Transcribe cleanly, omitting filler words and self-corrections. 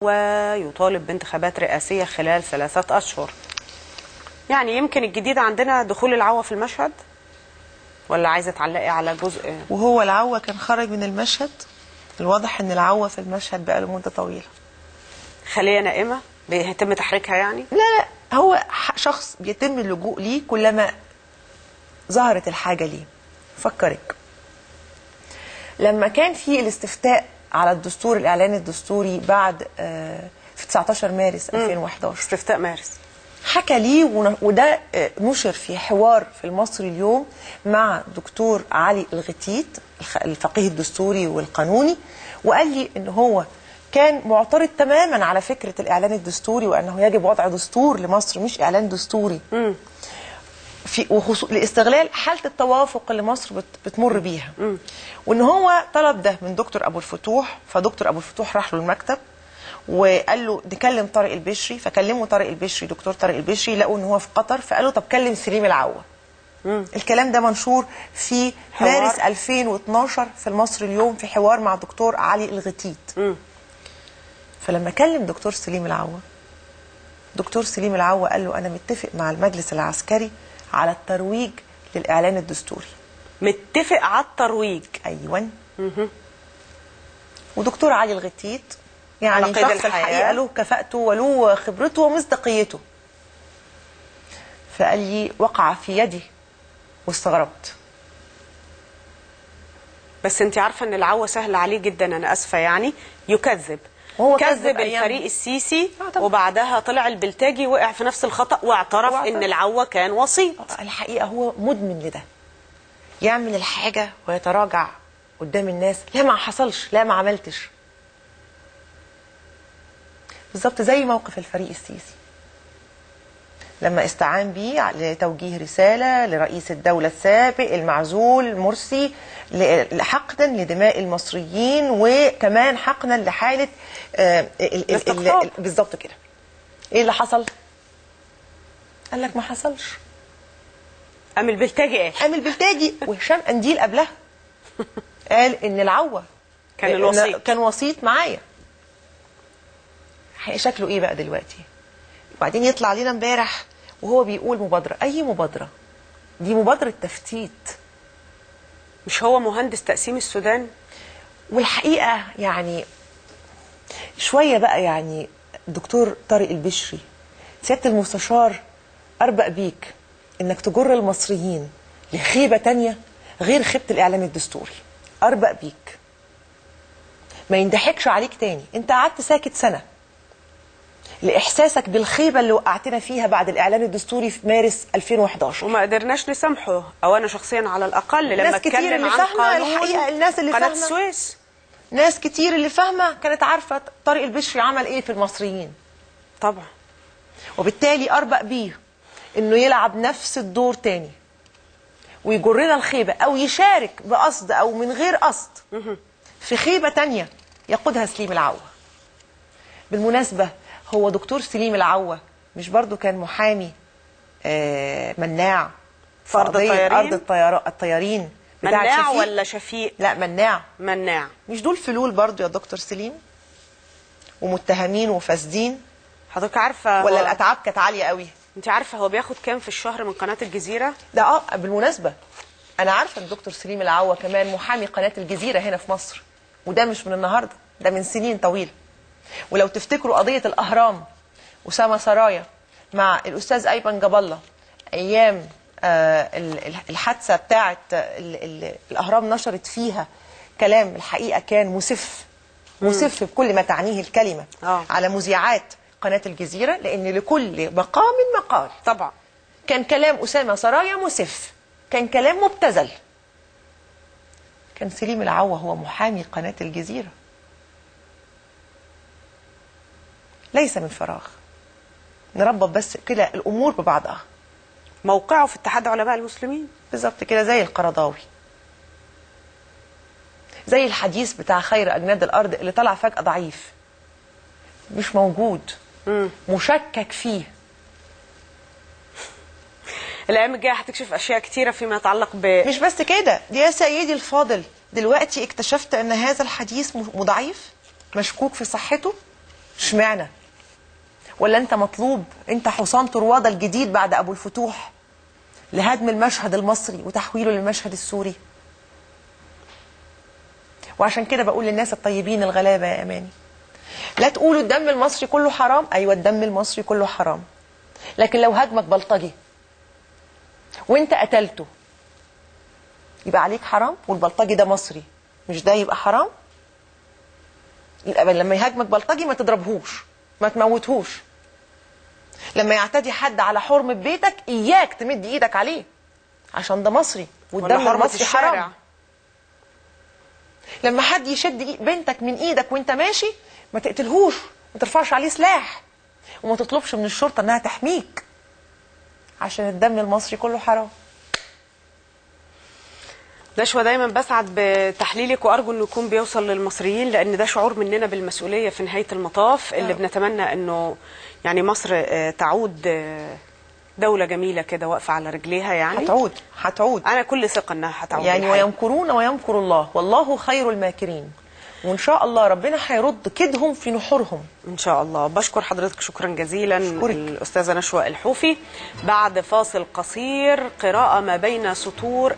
ويطالب بانتخابات رئاسية خلال 3 أشهر. يعني يمكن الجديد عندنا دخول العوا في المشهد، ولا عايزة تعلقي على جزء؟ وهو العوا كان خرج من المشهد. الواضح ان العوا في المشهد بقاله مدة طويلة. خلية نائمة بيتم تحريكها يعني؟ لا، هو شخص بيتم اللجوء ليه كلما ظهرت الحاجة ليه. فكرك لما كان في الاستفتاء على الدستور، الإعلان الدستوري بعد في 19 مارس 2011، استفتاء مارس، حكى ليه وده نشر في حوار في المصري اليوم مع دكتور علي الغتيت الفقيه الدستوري والقانوني، وقال لي ان هو كان معترض تماما على فكرة الإعلان الدستوري، وأنه يجب وضع دستور لمصر مش إعلان دستوري لاستغلال حالة التوافق اللي مصر بتمر بيها. وان هو طلب ده من دكتور ابو الفتوح، فدكتور ابو الفتوح راح له المكتب وقال له نكلم طارق البشري، فكلموا طارق البشري، دكتور طارق البشري، لقوا ان هو في قطر، فقالوا طب كلم سليم العوا. الكلام ده منشور في مارس 2012 في المصري اليوم في حوار مع دكتور علي الغتيت. فلما كلم دكتور سليم العوا، دكتور سليم العوا قال له انا متفق مع المجلس العسكري على الترويج للإعلان الدستوري. متفق على الترويج؟ أيوة. ودكتور علي الغتيت يعني شخص الحقيقة له كفاءته وله خبرته ومصداقيته. فقال لي وقع في يدي واستغربت. بس انت عارفة ان العوا سهل عليه جدا، انا اسفة يعني، يكذب. وهو كذب الفريق السيسي وبعدها طلع البلتاجي وقع في نفس الخطأ واعترف ان العوا كان وسيط. الحقيقة هو مدمن لده، يعمل الحاجة ويتراجع قدام الناس، لا ما حصلش، لا ما عملتش. بالظبط زي موقف الفريق السيسي لما استعان بيه لتوجيه رسالة لرئيس الدولة السابق المعزول مرسي حقنا لدماء المصريين، وكمان حقنا لحالة بالظبط كده. ايه اللي حصل؟ قال لك ما حصلش. قام البلتاجي ايه؟ قام البلتاجي وهشام قنديل قبلها قال ان العوا كان الوسيط، كان وسيط معايا. شكله ايه بقى دلوقتي؟ وبعدين يطلع لنا امبارح وهو بيقول مبادرة. اي مبادرة؟ دي مبادرة تفتيت. مش هو مهندس تقسيم السودان؟ والحقيقة يعني شوية بقى يعني الدكتور طارق البشري سيادة المستشار أربق بيك انك تجر المصريين لخيبة تانية غير خيبة الإعلان الدستوري. أربق بيك ما يندحكش عليك تاني. انت قعدت ساكت سنة لإحساسك بالخيبة اللي وقعتنا فيها بعد الإعلان الدستوري في مارس 2011، وما قدرناش نسامحه، أو أنا شخصيا على الأقل لما اتكلم عن قانون الحقيقة الناس اللي قناة فاهمة، السويس، ناس كتير اللي فاهمة كانت عارفة طارق البشري عمل إيه في المصريين طبعا. وبالتالي أربق بيه إنه يلعب نفس الدور تاني ويجرنا الخيبة، أو يشارك بقصد أو من غير قصد في خيبة تانية يقودها سليم العوا. بالمناسبة هو دكتور سليم العوا مش برضو كان محامي مناع في أرض الطيارين مناع ولا شفيق؟ لا مناع. مش دول فلول برضو يا دكتور سليم ومتهمين وفاسدين؟ حضرتك عارفة ولا الأتعاب كانت عالية قوي؟ انت عارفة هو بياخد كام في الشهر من قناة الجزيرة؟ ده بالمناسبة أنا عارفة ان دكتور سليم العوا كمان محامي قناة الجزيرة هنا في مصر، وده مش من النهاردة، ده من سنين طويلة. ولو تفتكروا قضية الأهرام أسامة سرايا مع الأستاذ أيمن جاب الله أيام الحادثة بتاعة الأهرام، نشرت فيها كلام الحقيقة كان مسف بكل ما تعنيه الكلمة على مذيعات قناة الجزيرة، لأن لكل مقام مقال. طبعا كان كلام أسامة سرايا مسف، كان كلام مبتذل. كان سليم العوا هو محامي قناة الجزيرة، ليس من فراغ. نربط بس كده الأمور ببعضها. موقعه في اتحاد علماء المسلمين بالظبط كده، زي القرضاوي، زي الحديث بتاع خير أجناد الأرض اللي طلع فجأة ضعيف، مش موجود، مشكك فيه. الأيام الجاية هتكشف أشياء كتيرة فيما يتعلق مش بس كده، دي يا سيدي الفاضل دلوقتي اكتشفت أن هذا الحديث ضعيف، مشكوك في صحته، اشمعنى؟ ولا انت مطلوب، انت حصان طروادة الجديد بعد ابو الفتوح لهدم المشهد المصري وتحويله للمشهد السوري؟ وعشان كده بقول للناس الطيبين الغلابة يا اماني، لا تقولوا الدم المصري كله حرام. ايوه الدم المصري كله حرام، لكن لو هاجمك بلطجي وانت قتلته يبقى عليك حرام، والبلطجي ده مصري، مش ده يبقى حرام؟ يبقى لما يهاجمك بلطجي ما تضربهوش، ما تموتهوش. لما يعتدي حد على حرمة بيتك اياك تمد ايدك عليه، عشان ده مصري والدم المصري حرام. لما حد يشد بنتك من ايدك وانت ماشي ما تقتلهوش، ما ترفعش عليه سلاح، وما تطلبش من الشرطة انها تحميك، عشان الدم المصري كله حرام. نشوى دايما بسعد بتحليلك، وارجو انه يكون بيوصل للمصريين، لان ده شعور مننا بالمسؤوليه في نهايه المطاف، اللي بنتمنى انه يعني مصر تعود دوله جميله كده واقفه على رجليها. يعني هتعود انا كل ثقه انها هتعود يعني. ويمكرون ويمكر الله والله خير الماكرين، وان شاء الله ربنا هيرد كيدهم في نحورهم ان شاء الله. بشكر حضرتك شكرا جزيلا الاستاذه نشوى الحوفي. بعد فاصل قصير قراءه ما بين سطور